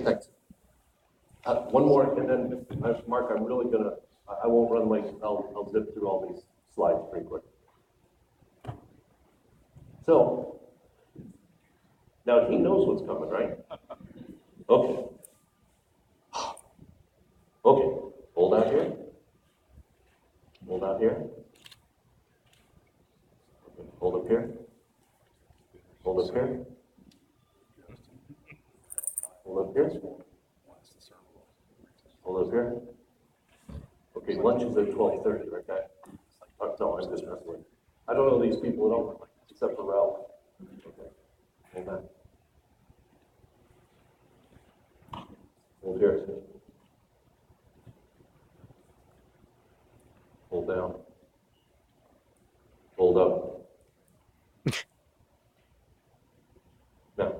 thanks. One more, and then, Mark, I'm really gonna, I won't run late. I'll zip through all these slides pretty quick. So, now he knows what's coming, right? Okay. Okay, hold out here. Hold out here. Okay, hold up here. Hold up here. Hold up here. Hold up here. Okay, lunch is at 12:30, right, guys? No, I'm just messing with you. I don't know these people at all, except for Ralph. Okay, hold on. Hold here. Hold down. Hold up. Now,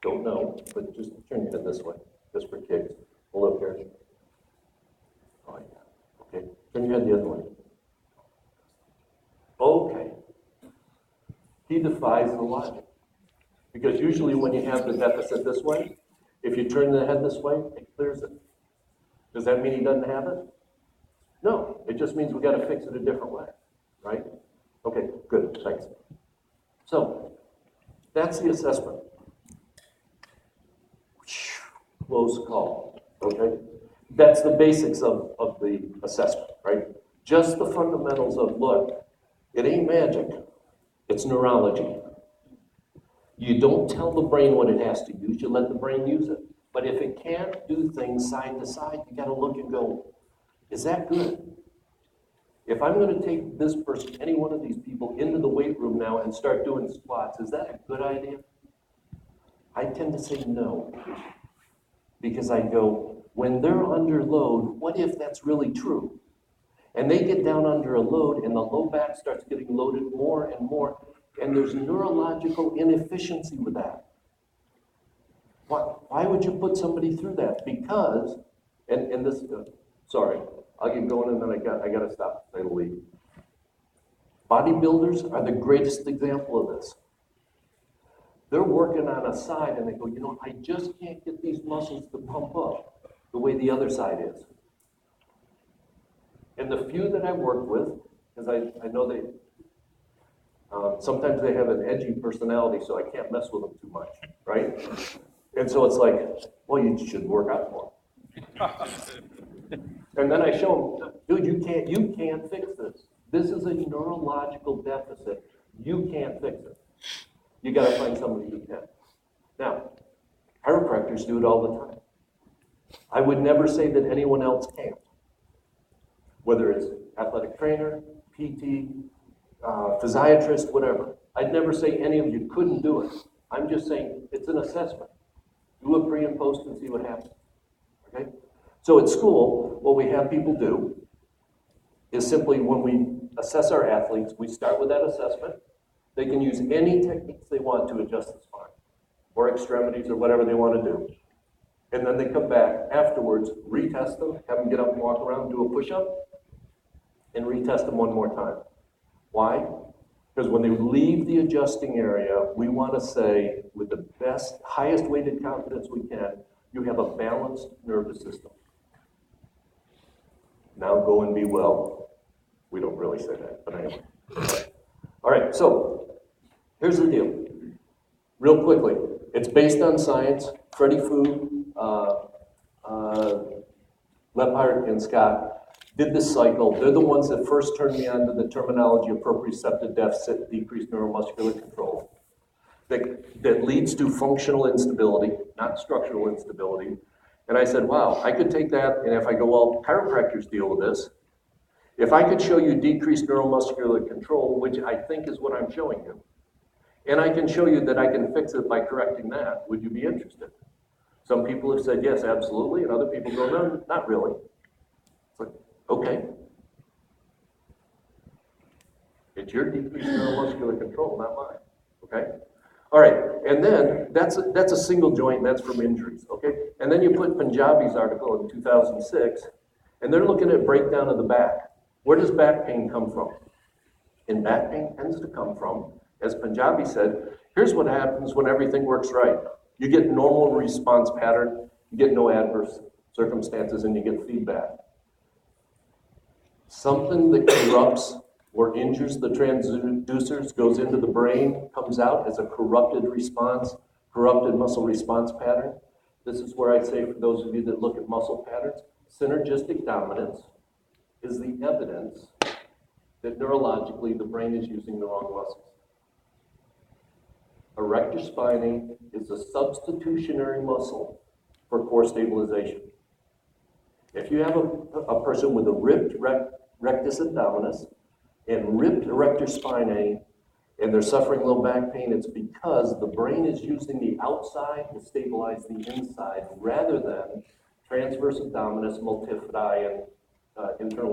don't know, but just turn your head this way, just for kicks. Hold up here. Oh, yeah. Okay, turn your head the other way. Okay. He defies the logic. Because usually when you have the deficit this way, if you turn the head this way, it clears it. Does that mean he doesn't have it? No, it just means we got to fix it a different way, right? Okay, good, thanks. So, that's the assessment. Close call, okay? That's the basics of the assessment, right? Just the fundamentals of, look, it ain't magic, it's neurology. You don't tell the brain what it has to use, you let the brain use it. But if it can't do things side to side, you gotta look and go, is that good? If I'm gonna take this person, any one of these people, into the weight room now and start doing squats, is that a good idea? I tend to say no. Because I go, when they're under load, what if that's really true? And they get down under a load and the low back starts getting loaded more and more, and there's neurological inefficiency with that. Why would you put somebody through that? Because, and this, sorry, I'll get going and then I got to stop, say the lead. Bodybuilders are the greatest example of this. They're working on a side and they go, you know, I just can't get these muscles to pump up the way the other side is. And the few that I work with, because I know they, sometimes they have an edgy personality, so I can't mess with them too much, right? And so it's like, well, you should work out more. And then I show them, dude, you can't fix this. This is a neurological deficit. You can't fix it. You got to find somebody who can. Now, chiropractors do it all the time. I would never say that anyone else can't. Whether it's athletic trainer, PT, physiatrist, whatever. I'd never say any of you couldn't do it. I'm just saying it's an assessment. Do a pre and post and see what happens. Okay? So at school, what we have people do is simply when we assess our athletes, we start with that assessment. They can use any techniques they want to adjust the spine or extremities or whatever they want to do. And then they come back afterwards, retest them, have them get up and walk around, do a push-up, and retest them one more time. Why? Because when they leave the adjusting area, we want to say, with the best, highest weighted confidence we can, you have a balanced nervous system. Now go and be well. We don't really say that, but anyway. All right, so here's the deal. Real quickly, it's based on science. Freddie Fu, Lephart, and Scott did this cycle. They're the ones that first turned me on to the terminology of proprioceptive deficit, decreased neuromuscular control, that leads to functional instability, not structural instability. And I said, wow, I could take that, and if I go, well, chiropractors deal with this. If I could show you decreased neuromuscular control, which I think is what I'm showing you, and I can show you that I can fix it by correcting that, would you be interested? Some people have said, yes, absolutely, and other people go, no, not really. It's like, okay. It's your decreased neuromuscular control, not mine, okay? All right, and then that's a single joint, that's from injuries, okay? And then you put Punjabi's article in 2006, and they're looking at breakdown of the back. Where does back pain come from? And back pain tends to come from, as Punjabi said, here's what happens when everything works right. You get normal response pattern, You get no adverse circumstances and you get feedback. Something that corrupts or injures the transducers goes into the brain, comes out as a corrupted response, corrupted muscle response pattern. This is where I say, for those of you that look at muscle patterns, synergistic dominance is the evidence that neurologically the brain is using the wrong muscles. Erector spinae is a substitutionary muscle for core stabilization. If you have a person with a ripped rectus abdominis and ripped erector spinae and they're suffering low back pain, it's because the brain is using the outside to stabilize the inside rather than transverse abdominis, multifidi, and internal